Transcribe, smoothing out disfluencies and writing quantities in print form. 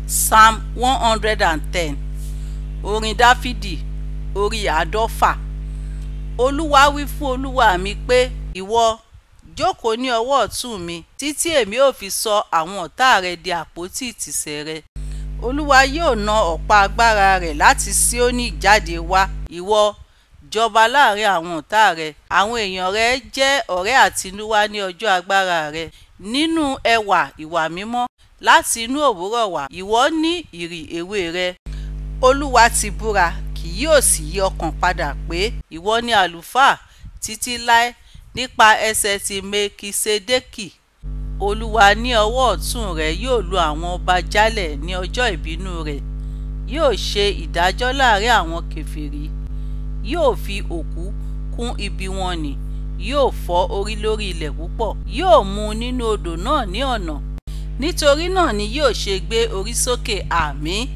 Psalm 110. Orin Dáfídì, orí 100. Olúwa wí fún Olúwa mi pé, ìwọ jókòó ní ọwọ́ ọ̀tún mi títí èmi ó fi sọ àwọn ọ̀tá rẹ di àpótí ìtìsẹ̀ rẹ. Olúwa yóò na ọ̀pá agbára rẹ̀ láti Síónì jáde wá. Ìwọ jọba láàrin àwọn ọ̀tá rẹ. Àwọn èèyàn rẹ jẹ́ ọ̀rẹ́ àtinúwá ní ọjọ́ agbára rẹ. Nínú ẹwà ìwà mímọ́ láti inú òwúrọ̀ wá, ìwọ ní ìrì èwe rẹ. Olúwa ti búra, kì yóò sì yí ọkàn padà pé ìwọ ni àlùfáà títí láé nípa ẹsẹ̀ ti Mekisedeki. Olúwa ní ọwọ́ ọ̀tún rẹ̀ yóò lu àwọn ọba jálẹ̀ ní ọjọ́ ìbínú rẹ̀. Yóò ṣe ìdájọ́ láàrin àwọn kèfèrí. Yóò fi òkú kún ibi wọn nì. Yóò fọ́ orí lórí ilẹ̀ púpọ̀. Yóò mu nínú odò náà ní ọ̀nà. Nítorí náà ni yóò ṣe gbé orí sókè. Àmín.